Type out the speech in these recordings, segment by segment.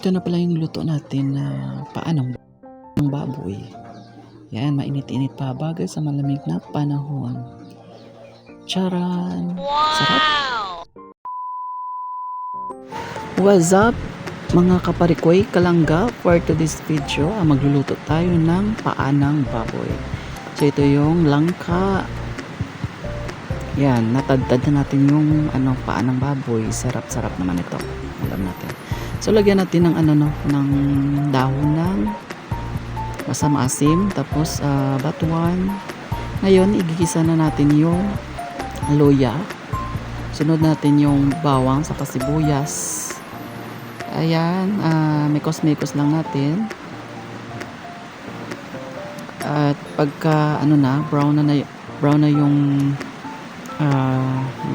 ito na pala yung luto natin na paanong ng baboy. Yan, mainit-init pa bagay sa malamig na panahon. Charan! Sarap! What's up mga kaparikoy kalangga? For today's video, magluluto tayo ng paanang baboy. So ito yung langka. Yan, natadtad na natin yung paanang baboy. Sarap-sarap naman ito. Alam natin. So lagyan natin ng ng dahon ng masam-asim, tapos batuan. Ngayon igigisa na natin yung luya. Sunod natin yung bawang sa sibuyas. Ayan, mekos-mekos lang natin. At pagka brown na yung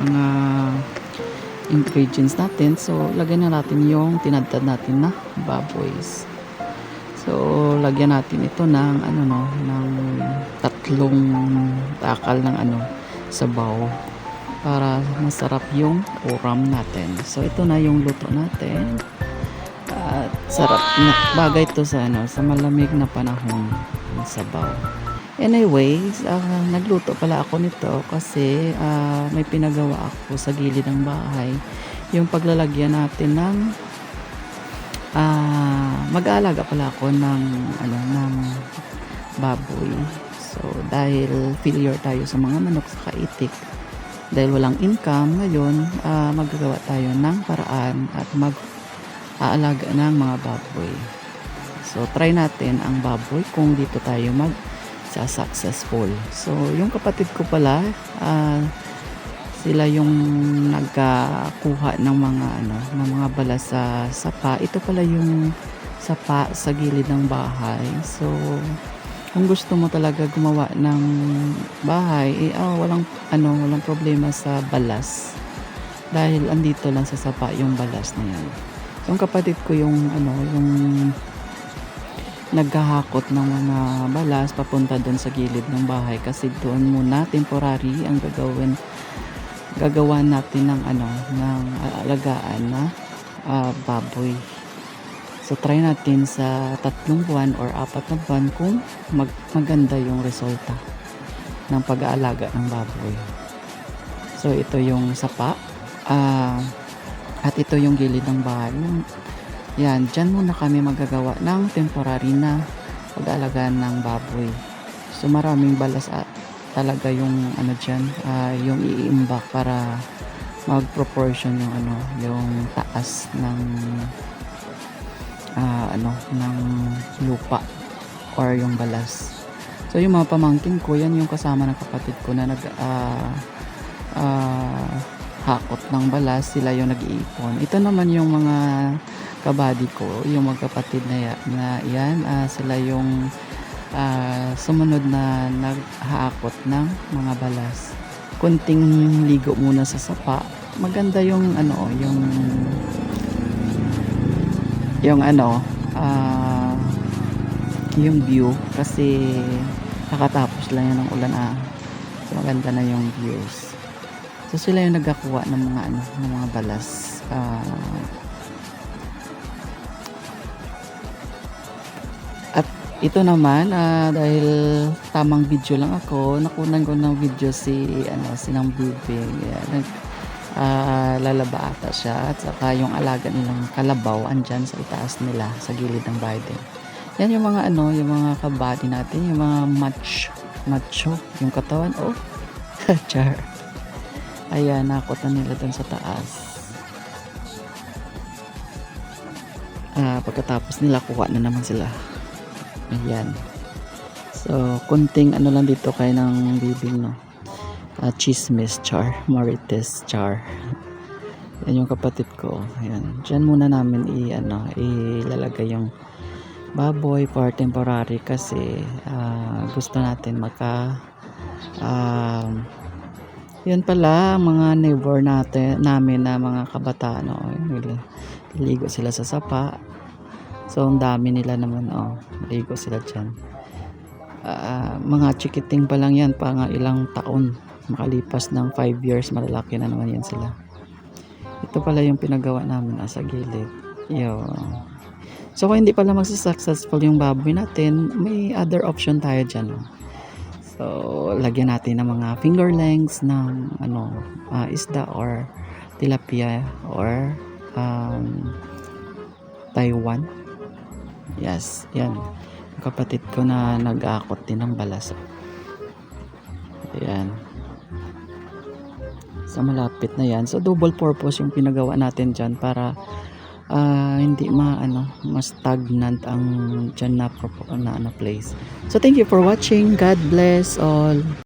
mga ingredients natin, so lagyan na natin yung tinadtad natin na baboys. So lagyan natin ito ng ng tatlong takal ng sabaw para masarap yung uram natin. So ito na yung luto natin. At sarap na bagay ito sa sa malamig na panahon ng sabaw. Anyways, nagluto pala ako nito kasi may pinagawa ako sa gilid ng bahay. Yung paglalagyan natin ng mag-aalaga pala ako ng ng baboy. So dahil failure tayo sa mga manok sa kaitik, dahil walang income ngayon, magagawa tayo ng paraan at mag-aalaga ng mga baboy. So try natin ang baboy kung dito tayo successful. So yung kapatid ko pala, sila yung nagkakuha ng mga ng mga bala sa sapa. Ito pala yung sapa sa gilid ng bahay. So kung gusto mo talaga gumawa ng bahay, walang problema sa balas. Dahil andito lang sa sapa yung balas na yan. Yung kapatid ko yung yung naghahakot ng mga balas papunta doon sa gilid ng bahay kasi doon muna temporary ang gagawa natin ng ng alagaan na baboy. So try natin sa 3 buwan or 4 na buwan kung maganda yung resulta ng pag-aalaga ng baboy. So ito yung sapa, at ito yung gilid ng bahay. Yan, dyan muna kami magagawa ng temporary na pag-aalagaan ng baboy. So maraming balas talaga yung dyan, yung iimbak para mag-proportion yung yung taas ng ng lupa or yung balas. So yung mga pamangkin ko, yan yung kasama ng kapatid ko na hakot ng balas, sila yung nag-iipon. Ito naman yung mga kabady ko, yung magkapatid na yan, sila yung sumunod na naghakot ng mga balas. Kunting ligo muna sa sapa. Maganda yung yung view kasi nakatapos lang yan ng ulan. So maganda na yung views. So sila yung nagkakuha ng mga ng mga balas. At ito naman, dahil tamang video lang ako, nakunan ko ng video si Nang Bibi. Lalaba ata siya, at saka yung alaga nilang kalabaw andyan sa itaas nila sa gilid ng bahay din. Yan yung mga yung mga kabady natin, yung mga macho yung katawan. Char. Ayan, nakutan nila dun sa taas. Pagkatapos nila, kuha na naman sila. Ayan. So kunting lang dito kay ng bibing chismis, char, marites, char. Yan yung kapatid ko. Ayan. Diyan muna namin ilalagay yung baboy for temporary kasi gusto natin yun pala, mga neighbor namin na mga kabataan, ligo sila sa sapa. So ang dami nila naman, ligo sila dyan. Mga chikiting pa lang yan, ilang taon, makalipas ng 5 years, malalaki na naman yan sila. Ito pala yung pinagawa namin sa gilid. So kung hindi pala magsusuccessful yung baboy natin, may other option tayo dyan. So lagyan natin ng mga finger lengths ng isda or tilapia or Taiwan. Yes, yan. Yung kapatid ko na nag-aakot din ng balas. Ayan. So malapit na yan. So double purpose yung pinagawa natin dyan para hindi mas stagnant ang dyan na place. So thank you for watching. God bless all.